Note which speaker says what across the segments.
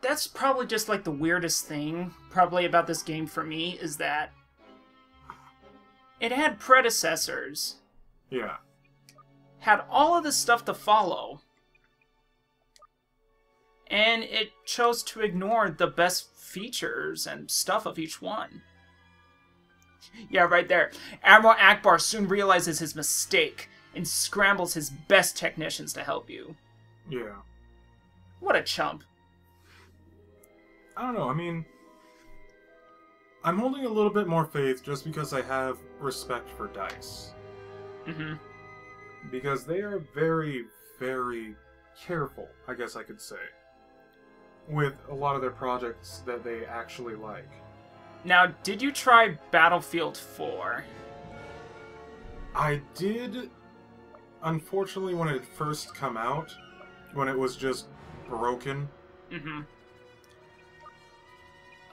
Speaker 1: that's probably just like the weirdest thing probably about this game for me is that it had predecessors.
Speaker 2: Yeah.
Speaker 1: Had all of this stuff to follow. And it chose to ignore the best features and stuff of each one. Yeah, right there. Admiral Akbar soon realizes his mistake and scrambles his best technicians to help you.
Speaker 2: Yeah.
Speaker 1: What a chump.
Speaker 2: I don't know, I mean... I'm holding a little bit more faith just because I have respect for DICE.
Speaker 1: Mm-hmm.
Speaker 2: Because they are very, very careful, I guess I could say, with a lot of their projects that they actually like.
Speaker 1: Now, did you try Battlefield 4?
Speaker 2: I did, unfortunately, when it had first come out, when it was just broken.
Speaker 1: Mm-hmm.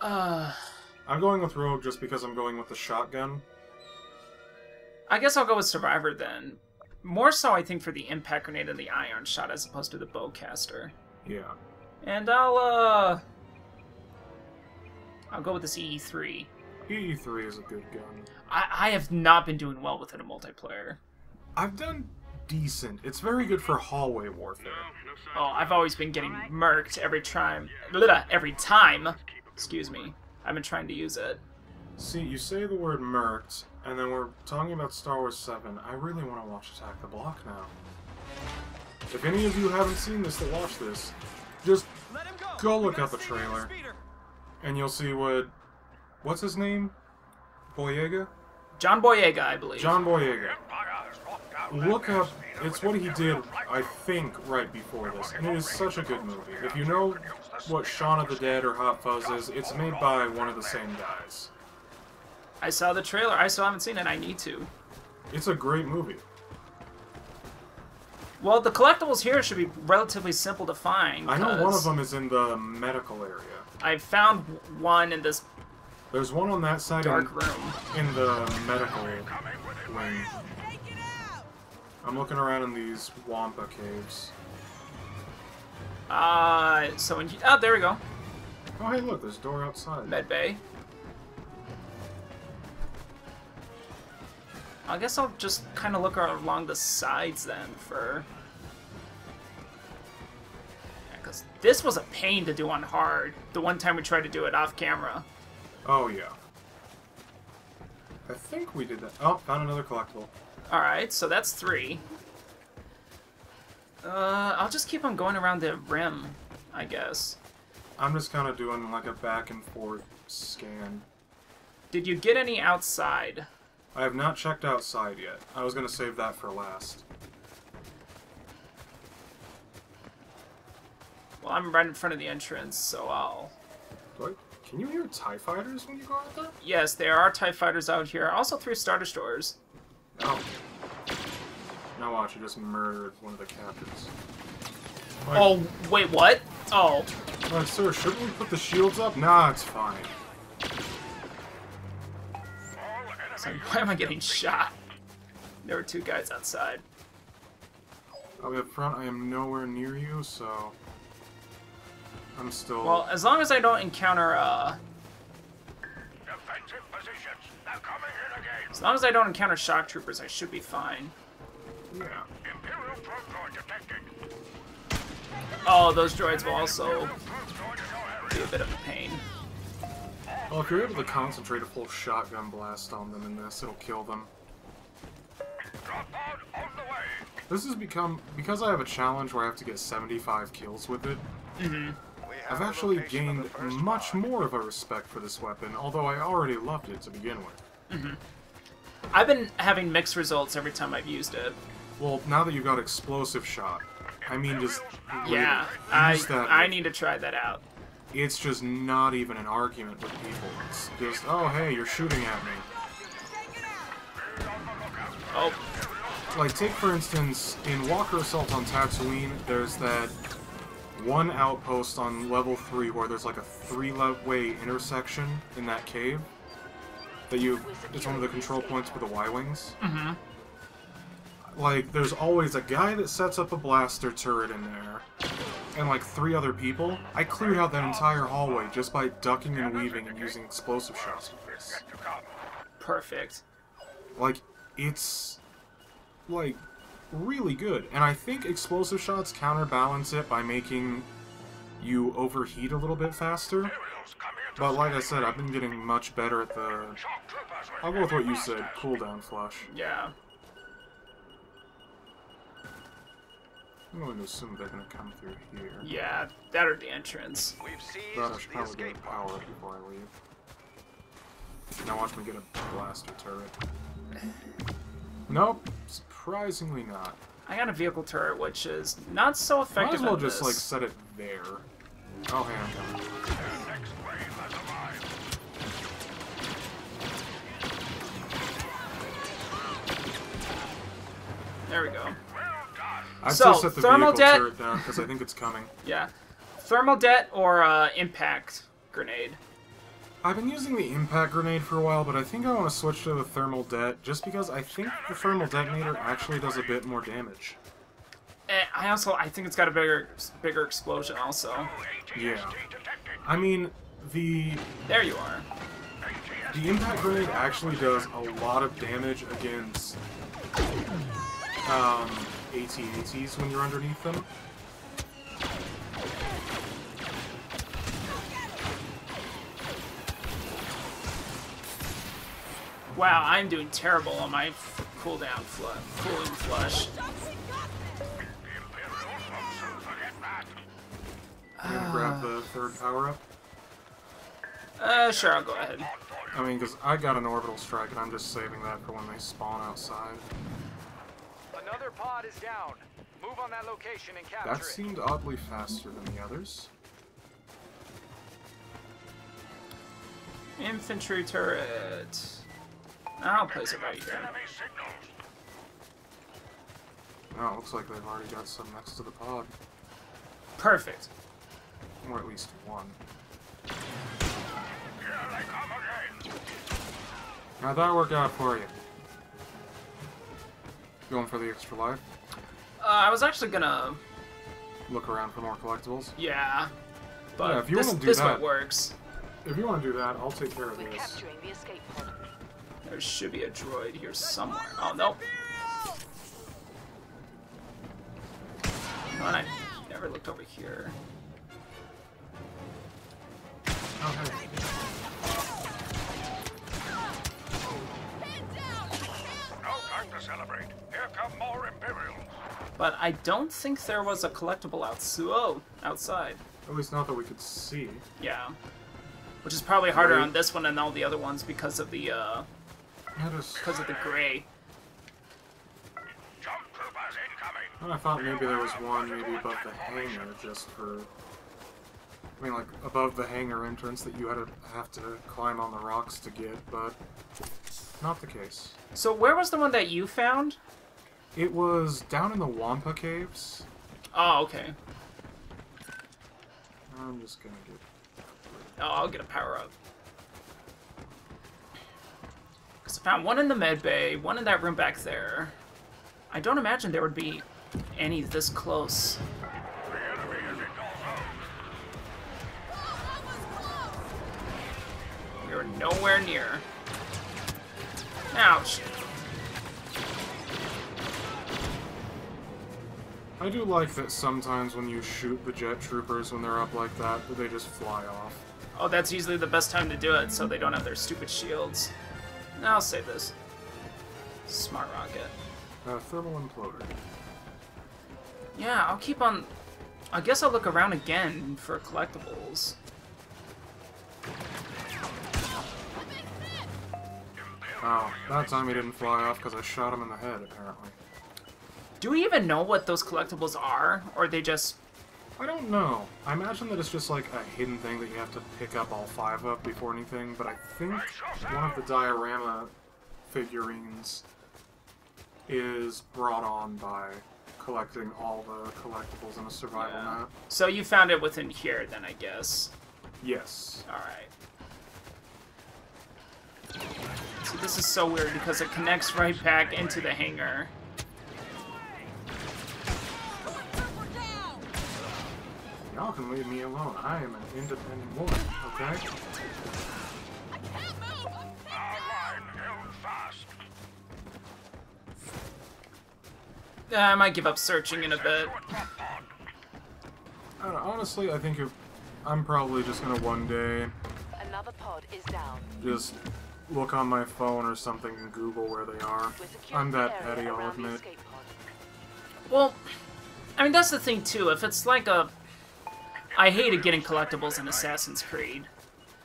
Speaker 2: I'm going with Rogue just because I'm going with the shotgun.
Speaker 1: I guess I'll go with Survivor then. More so, I think, for the impact grenade and the iron shot as opposed to the bowcaster.
Speaker 2: Yeah.
Speaker 1: And I'll go with this EE3.
Speaker 2: EE3 is a good gun.
Speaker 1: I have not been doing well with it in multiplayer.
Speaker 2: I've done decent. It's very good for hallway warfare.
Speaker 1: Oh, I've always been getting murked every time. Every time. Excuse me. I've been trying to use it.
Speaker 2: See, you say the word murked, and then we're talking about Star Wars 7. I really want to watch Attack the Block now. If any of you haven't seen this that watch this, just go look up a trailer, and you'll see what's his name? Boyega?
Speaker 1: John Boyega, I believe.
Speaker 2: John Boyega. Look up, it's what he did, I think, right before this, and it is such a good movie. If you know what Shaun of the Dead or Hot Fuzz is, it's made by one of the same guys.
Speaker 1: I saw the trailer. I still haven't seen it. I need to.
Speaker 2: It's a great movie.
Speaker 1: Well, the collectibles here should be relatively simple to find.
Speaker 2: I know one of them is in the medical area.
Speaker 1: I found one in this
Speaker 2: There's one on that side
Speaker 1: dark room.
Speaker 2: in the medical wing. I'm looking around in these Wampa caves.
Speaker 1: So when you... Oh, there we go.
Speaker 2: Oh, hey, look, there's a door outside.
Speaker 1: Med bay. I guess I'll just kind of look along the sides then for... Yeah, because this was a pain to do on hard. The one time we tried to do it off camera.
Speaker 2: Oh, yeah. I think we did that. Oh, found another collectible.
Speaker 1: Alright, so that's 3. I'll just keep on going around the rim, I guess.
Speaker 2: I'm just kind of doing like a back and forth scan.
Speaker 1: Did you get any outside?
Speaker 2: I have not checked outside yet. I was going to save that for last.
Speaker 1: Well, I'm right in front of the entrance, so I'll...
Speaker 2: Can you hear TIE fighters when you go out there?
Speaker 1: Yes, there are TIE fighters out here. Also 3 Star Destroyers.
Speaker 2: Oh. Now watch, you just murdered one of the captains.
Speaker 1: Like, oh, wait, what? Oh.
Speaker 2: Like, sir, shouldn't we put the shields up? Nah, it's fine.
Speaker 1: So why am I getting shot? There were 2 guys outside.
Speaker 2: I'll be up front. I am nowhere near you, so... I'm still...
Speaker 1: Well, as long as I don't encounter,
Speaker 3: Defensive positions. They're coming in again.
Speaker 1: As long as I don't encounter shock troopers, I should be fine.
Speaker 2: Yeah.
Speaker 3: Imperial droid detected.
Speaker 1: Oh, those droids will also be a bit of a pain.
Speaker 2: Well, if you're able to concentrate a full shotgun blast on them in this, it'll kill them.
Speaker 3: Drop pod on the way.
Speaker 2: This has become... Because I have a challenge where I have to get 75 kills with it, I've actually gained much more of a respect for this weapon, although I already loved it to begin with.
Speaker 1: I've been having mixed results every time I've used it.
Speaker 2: Well, now that you've got explosive shot, I mean just...
Speaker 1: Yeah,
Speaker 2: really
Speaker 1: I need to try that out.
Speaker 2: It's just not even an argument with people. It's just, oh hey, you're shooting at me.
Speaker 1: Oh.
Speaker 2: Like, take for instance, in Walker Assault on Tatooine, there's that one outpost on level 3 where there's like a 3-way intersection in that cave. That it's one of the control points for the Y-Wings. Like, there's always a guy that sets up a blaster turret in there, and like 3 other people, I cleared out that entire hallway just by ducking and weaving and using explosive shots with this.
Speaker 1: Perfect.
Speaker 2: Like, it's, like, really good. And I think explosive shots counterbalance it by making you overheat a little bit faster. But like I said, I've been getting much better at the... I'll go with what you said, cooldown flush.
Speaker 1: Yeah.
Speaker 2: I'm going to assume they're going to come through here.
Speaker 1: Yeah, that or the entrance.
Speaker 2: But I should probably get a power up before I leave. Now watch me get a blaster turret. Nope, surprisingly not.
Speaker 1: I got a vehicle turret, which is not so effective.
Speaker 2: Might as well
Speaker 1: at
Speaker 2: just
Speaker 1: this.
Speaker 2: like set it there. Oh, hey, I'm coming.
Speaker 1: There we go.
Speaker 2: I'd
Speaker 1: So,
Speaker 2: still set the
Speaker 1: thermal
Speaker 2: vehicle
Speaker 1: jet-
Speaker 2: turret down because I think it's coming.
Speaker 1: Yeah. Thermal det or impact grenade?
Speaker 2: I've been using the impact grenade for a while, but I think I want to switch to the thermal det just because I think the thermal detonator actually does a bit more damage.
Speaker 1: I think it's got a bigger explosion also.
Speaker 2: Yeah. I mean,
Speaker 1: There you are.
Speaker 2: the impact grenade actually does a lot of damage against AT-ATs when you're underneath them.
Speaker 1: Wow, I'm doing terrible on my cooling flush.
Speaker 2: You gonna grab the 3rd power-up?
Speaker 1: Sure, I'll go ahead.
Speaker 2: I mean, because I got an orbital strike, and I'm just saving that for when they spawn outside.
Speaker 4: Another pod is down. Move on that location and capture
Speaker 2: That
Speaker 4: it.
Speaker 2: seemed oddly faster than the others.
Speaker 1: Infantry turret. I'll place it right here.
Speaker 2: Oh, it looks like they've already got some next to the pod.
Speaker 1: Perfect.
Speaker 2: Or at least one. How'd that work out for you? Going for the extra life?
Speaker 1: I was actually gonna...
Speaker 2: Look around for more collectibles?
Speaker 1: Yeah. But
Speaker 2: Yeah, if you
Speaker 1: this,
Speaker 2: wanna do
Speaker 1: this
Speaker 2: that-
Speaker 1: one works.
Speaker 2: If you want to do that, I'll take care of
Speaker 5: We're
Speaker 2: this.
Speaker 5: capturing the escape pod.
Speaker 1: There should be a droid here somewhere. Oh, nope. Come on, I never looked over here.
Speaker 2: Oh, hey.
Speaker 3: No time to celebrate. Here come more Imperials.
Speaker 1: But I don't think there was a collectible outside.
Speaker 2: At least not that we could see.
Speaker 1: Yeah. Which is probably harder
Speaker 2: Right.
Speaker 1: on this one than all the other ones because of the
Speaker 2: That is...
Speaker 1: gray.
Speaker 3: Jump troopers incoming.
Speaker 2: I thought maybe there was one maybe above the hangar just for... I mean, like, above the hangar entrance that you have to climb on the rocks to get, but not the case.
Speaker 1: So where was the one that you found?
Speaker 2: It was down in the Wampa Caves.
Speaker 1: Oh, okay.
Speaker 2: I'm just gonna get...
Speaker 1: Oh, I'll get a power-up. Because I found one in the med bay, one in that room back there. I don't imagine there would be any this close. We are nowhere near. Ouch.
Speaker 2: I do like that sometimes when you shoot the jet troopers when they're up like that they just fly off.
Speaker 1: Oh, that's usually the best time to do it, so they don't have their stupid shields. I'll save this. Smart rocket.
Speaker 2: Thermal imploder.
Speaker 1: Yeah, I'll keep on... I guess I'll look around again for collectibles.
Speaker 2: Oh, that time he didn't fly off because I shot him in the head, apparently.
Speaker 1: Do we even know what those collectibles are? Or are they just...
Speaker 2: I don't know. I imagine that it's just like a hidden thing that you have to pick up all 5 of before anything, but I think one of the diorama figurines is brought on by collecting all the collectibles in a survival
Speaker 1: Yeah.
Speaker 2: map.
Speaker 1: So you found it within here, then, I guess.
Speaker 2: Yes.
Speaker 1: Alright. So this is so weird because it connects right back into the hangar.
Speaker 2: talk and leave me alone. I am an independent woman, okay?
Speaker 3: Our line held fast.
Speaker 1: I might give up searching in a bit.
Speaker 2: I don't know, honestly, I think I'm probably just gonna one day
Speaker 5: Another pod is down.
Speaker 2: just look on my phone or something and Google where they are. I'm that petty, I'll admit.
Speaker 1: Well, I mean, that's the thing, too. If it's like a... I hated getting collectibles in Assassin's Creed.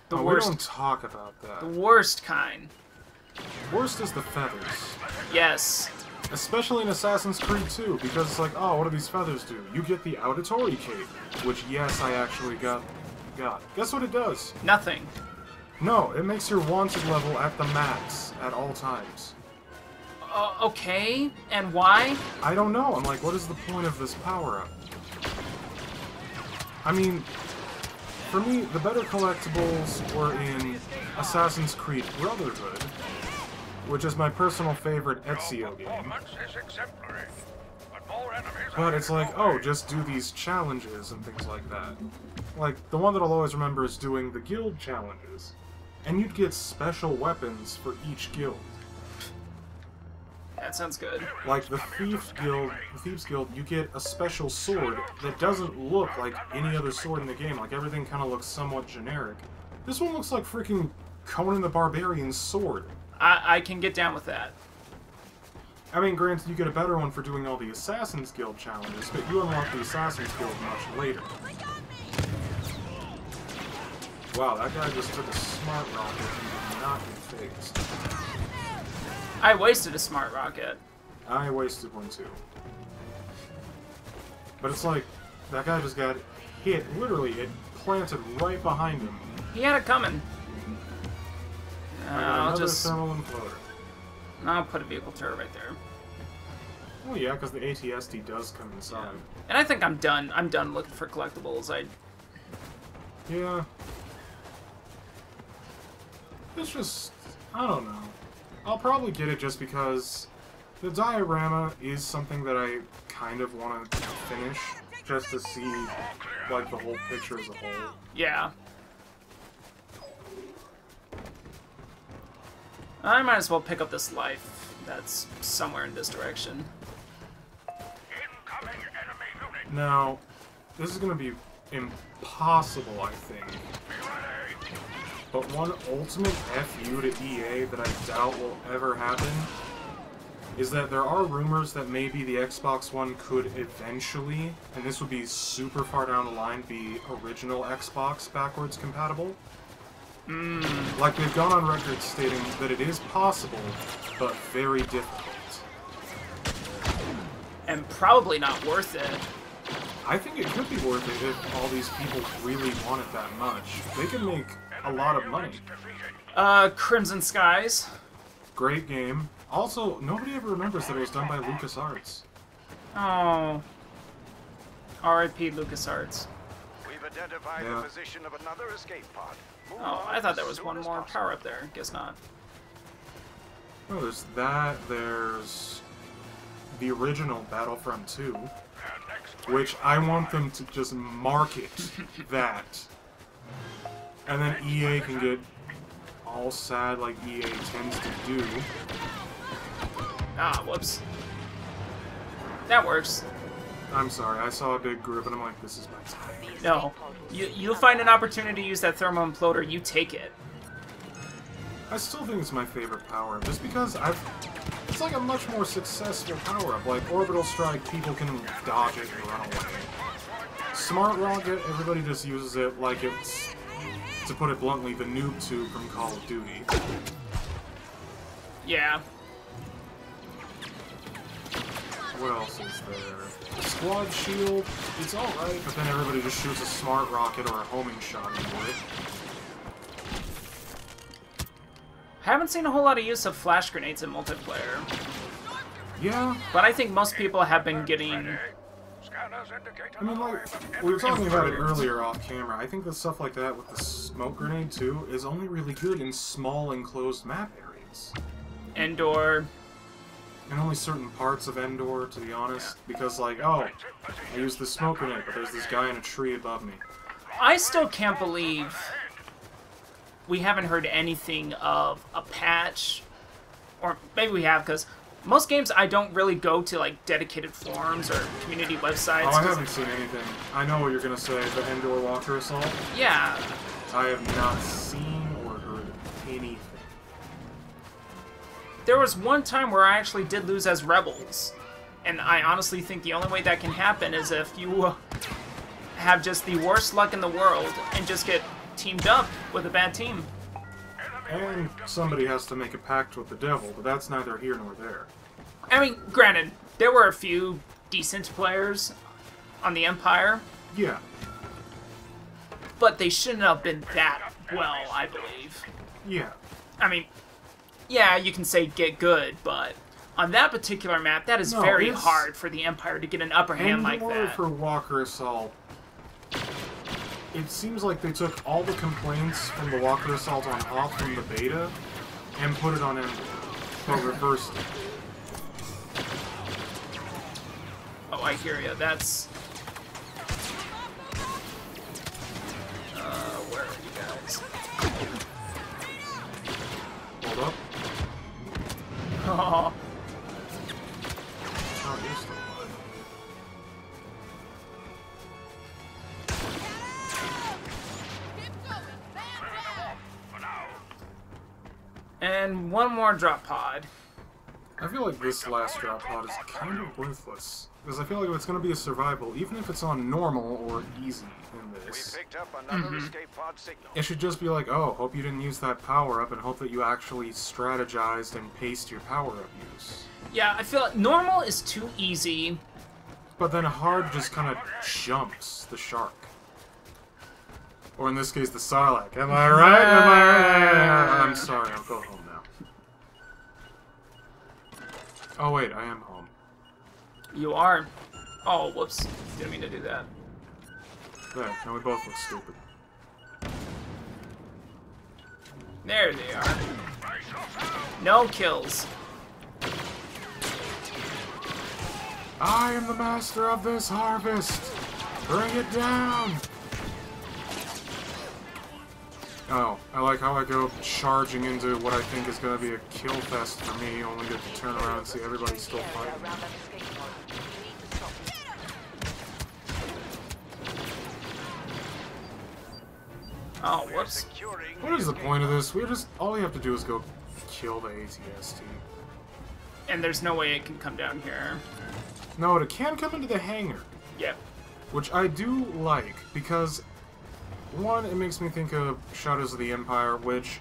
Speaker 1: The
Speaker 2: We
Speaker 1: worst,
Speaker 2: don't talk about that.
Speaker 1: the worst kind.
Speaker 2: Worst is the feathers.
Speaker 1: Yes.
Speaker 2: Especially in Assassin's Creed 2, because it's like, oh, what do these feathers do? You get the Auditory Cape, which, yes, I actually got. Guess what it does?
Speaker 1: Nothing.
Speaker 2: No, it makes your wanted level at the max at all times.
Speaker 1: Okay, and why?
Speaker 2: I don't know, I'm like, what is the point of this power-up? I mean, for me, the better collectibles were in Assassin's Creed Brotherhood, which is my personal favorite Ezio game.
Speaker 3: Performance is exemplary, but more enemies
Speaker 2: But
Speaker 3: are
Speaker 2: it's
Speaker 3: in
Speaker 2: like,
Speaker 3: your
Speaker 2: oh,
Speaker 3: way.
Speaker 2: just do these challenges and things like that. Like, the one that I'll always remember is doing the guild challenges. And you'd get special weapons for each guild.
Speaker 1: That sounds good.
Speaker 2: Like the Thieves Guild, you get a special sword that doesn't look like any other sword in the game. Like, everything kind of looks somewhat generic. This one looks like freaking Conan the Barbarian's sword.
Speaker 1: I can get down with that.
Speaker 2: I mean, granted, you get a better one for doing all the Assassin's Guild challenges, but you unlock the Assassin's Guild much later. Wow, that guy just took a smart rocket and did not get phased.
Speaker 1: I wasted a smart rocket.
Speaker 2: I wasted one too. But it's like, that guy just got hit, literally, it planted right behind him.
Speaker 1: He had it coming.
Speaker 2: I got
Speaker 1: I'll
Speaker 2: another
Speaker 1: just...
Speaker 2: thermal imploder.
Speaker 1: I'll put a vehicle turret right there.
Speaker 2: Oh yeah, because the ATSD does come inside.
Speaker 1: And I think I'm done. I'm done looking for collectibles.
Speaker 2: Yeah. It's just, I don't know. I'll probably get it just because the diorama is something that I kind of want to finish, just to see, like, the whole picture as a whole.
Speaker 1: Yeah. I might as well pick up this life that's somewhere in this direction.
Speaker 3: Incoming enemy unit.
Speaker 2: Now, this is going to be impossible, I think. But one ultimate FU to EA that I doubt will ever happen is that there are rumors that maybe the Xbox One could eventually, and this would be super far down the line, be original Xbox backwards compatible. Like, they've gone on record stating that it is possible, but very difficult.
Speaker 1: And probably not worth it.
Speaker 2: I think it could be worth it if all these people really want it that much. They can make a lot of money.
Speaker 1: Crimson Skies.
Speaker 2: Great game. Also, nobody ever remembers that it was done by LucasArts.
Speaker 1: Oh. R.I.P. LucasArts.
Speaker 4: We've identified
Speaker 2: Yeah.
Speaker 4: the position of another escape pod. Move
Speaker 1: Oh,
Speaker 4: on
Speaker 1: I thought
Speaker 4: as
Speaker 1: there was
Speaker 4: soon
Speaker 1: one
Speaker 4: as
Speaker 1: more
Speaker 4: possible.
Speaker 1: power up there. Guess not.
Speaker 2: Oh, there's that. There's the original Battlefront 2, which I want them to just market that. And then EA can get all sad like EA tends to do.
Speaker 1: Ah, whoops. That works.
Speaker 2: I'm sorry, I saw a big group and I'm like, this is my time.
Speaker 1: No. You'll find an opportunity to use that thermal imploder, you take it.
Speaker 2: I still think it's my favorite power-up, just because it's like a much more successful power-up. Like, Orbital Strike, people can dodge it and run away. Smart Rocket, everybody just uses it like it's, to put it bluntly, the noob tube from Call of Duty.
Speaker 1: Yeah.
Speaker 2: What else is there? Squad Shield, it's alright, but then everybody just shoots a Smart Rocket or a homing shot into it.
Speaker 1: Haven't seen a whole lot of use of flash grenades in multiplayer,
Speaker 2: Yeah,
Speaker 1: but I think most people have been getting...
Speaker 3: Scanners indicate
Speaker 2: I mean, like, we were talking about it earlier off camera. I think the stuff like that with the smoke grenade, too, is only really good in small enclosed map areas.
Speaker 1: Indoor...
Speaker 2: and only certain parts of Endor, to be honest. Because, like, oh, I used the smoke grenade, but there's this guy in a tree above me.
Speaker 1: I still can't believe we haven't heard anything of a patch, or maybe we have, because most games I don't really go to, like, dedicated forums or community websites.
Speaker 2: Oh, I haven't seen anything. I know what you're gonna say, the Endor Walker Assault.
Speaker 1: Yeah.
Speaker 2: I have not seen or heard anything.
Speaker 1: There was one time where I actually did lose as rebels, and I honestly think the only way that can happen is if you have just the worst luck in the world and just get teamed up with a bad team.
Speaker 2: And somebody has to make a pact with the devil, but that's neither here nor there.
Speaker 1: I mean, granted, there were a few decent players on the Empire,
Speaker 2: Yeah.
Speaker 1: but they shouldn't have been that well, I believe.
Speaker 2: Yeah.
Speaker 1: I mean, yeah, you can say get good, but on that particular map, that is
Speaker 2: No,
Speaker 1: very
Speaker 2: it's-
Speaker 1: hard for the Empire to get an upper hand like
Speaker 2: Endor
Speaker 1: that.
Speaker 2: for Walker Assault. It seems like they took all the complaints from the Walker Assault on Hoth from the beta and put it on Endor, but reversed it.
Speaker 1: Oh, I hear ya. That's... where are you guys?
Speaker 2: Hold up.
Speaker 1: Oh,
Speaker 2: Oh, you're still alive.
Speaker 1: and one more drop pod.
Speaker 2: I feel like this last drop pod is kind of worthless. Because I feel like if it's going to be a survival, even if it's on normal or easy in
Speaker 4: We
Speaker 2: this,
Speaker 4: picked up another escape pod signal.
Speaker 2: it should just be like, oh, hope you didn't use that power-up and hope that you actually strategized and paced your power-up use.
Speaker 1: Yeah, I feel like normal is too easy.
Speaker 2: But then hard just kind of jumps the shark. Or in this case, the Sarlacc. Am I right? Am I right? I'm sorry, I'll go home now. Oh wait, I am home.
Speaker 1: You are. Oh, whoops. Didn't mean to do that.
Speaker 2: There, now we both look stupid.
Speaker 1: There they are. No kills.
Speaker 2: I am the master of this harvest! Bring it down! Oh, I like how I go charging into what I think is going to be a kill fest for me, only to turn around and see everybody still fighting.
Speaker 5: Around that escape pod. You need to stop it.
Speaker 1: Oh, whoops.
Speaker 4: Securing
Speaker 2: What is the point of this? We're just, all we have to do is go kill the ATST.
Speaker 1: And there's no way it can come down here.
Speaker 2: No, it can come into the hangar,
Speaker 1: Yep.
Speaker 2: which I do like, because, one, it makes me think of Shadows of the Empire, which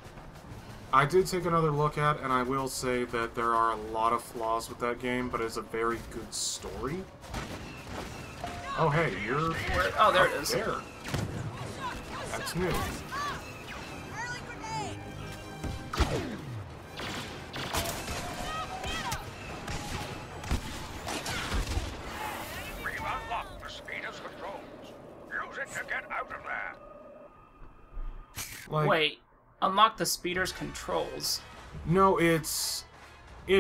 Speaker 2: I did take another look at, and I will say that there are a lot of flaws with that game, but it's a very good story. Oh, hey, you're...
Speaker 1: Where, oh, there it is.
Speaker 2: There. That's new.
Speaker 3: We've unlocked the speeder's controls. Use it to get out of there.
Speaker 2: Like,
Speaker 1: Wait. Unlock the speeder's controls.
Speaker 2: no, it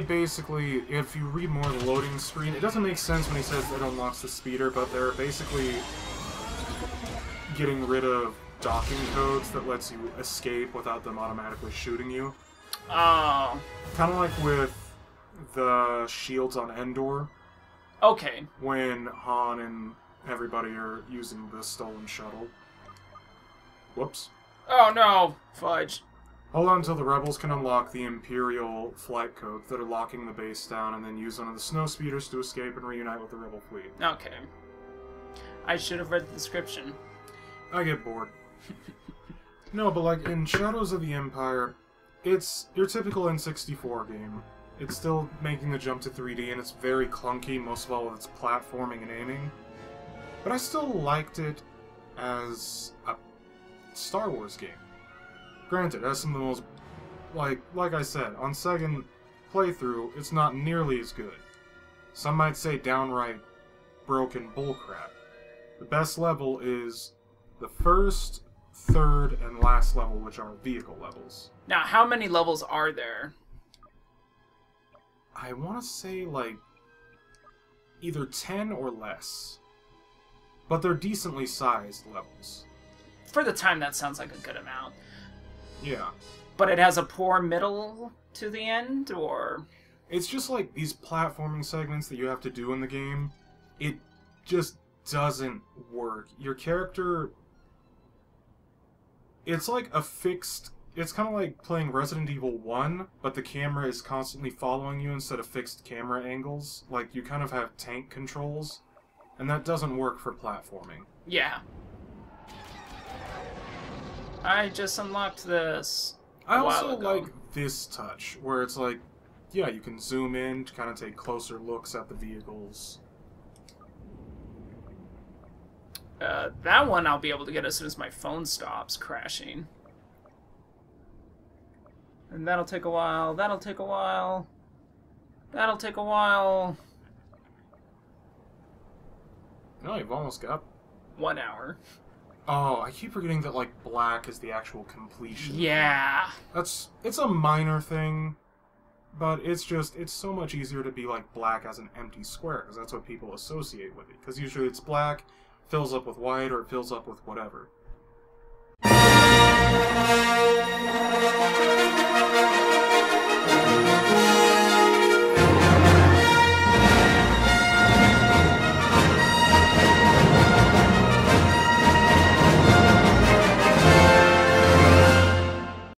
Speaker 2: basically, if you read more of the loading screen, it doesn't make sense when he says it unlocks the speeder, but they're basically getting rid of docking codes that lets you escape without them automatically shooting you.
Speaker 1: Oh.
Speaker 2: Kind of like with the shields on Endor,
Speaker 1: Okay.
Speaker 2: when Han and everybody are using the stolen shuttle. Whoops.
Speaker 1: Oh no. Fudge.
Speaker 2: Hold on until the rebels can unlock the Imperial flight codes that are locking the base down, and then use one of the snow speeders to escape and reunite with the rebel fleet.
Speaker 1: Okay. I should have read the description.
Speaker 2: I get bored. No, but like in Shadows of the Empire, it's your typical N64 game. It's still making the jump to 3D, and it's very clunky, most of all with its platforming and aiming. But I still liked it as a Star Wars game. Granted, it has some of the most, like I said, on second playthrough, it's not nearly as good. Some might say downright broken bullcrap. The best level is the first, third, and last level, which are vehicle levels.
Speaker 1: Now, how many levels are there?
Speaker 2: I want to say, like, either 10 or less. But they're decently sized levels.
Speaker 1: For the time, that sounds like a good amount.
Speaker 2: Yeah.
Speaker 1: But it has a poor middle to the end, or...
Speaker 2: It's just like these platforming segments that you have to do in the game. It just doesn't work. Your character... It's like a fixed... It's kind of like playing Resident Evil 1, but the camera is constantly following you instead of fixed camera angles. Like, you kind of have tank controls, and that doesn't work for platforming.
Speaker 1: Yeah. I just unlocked this.
Speaker 2: I also like this touch, where it's like, yeah, you can zoom in to kind of take closer looks at the vehicles.
Speaker 1: That one I'll be able to get as soon as my phone stops crashing. And that'll take a while, that'll take a while, that'll take a while.
Speaker 2: No, you've almost got...
Speaker 1: 1 hour.
Speaker 2: Oh, I keep forgetting that, like, black is the actual completion.
Speaker 1: Yeah.
Speaker 2: It's a minor thing, but it's so much easier to be, like, black as an empty square, because that's what people associate with it. Because usually it's black, fills up with white, or it fills up with whatever.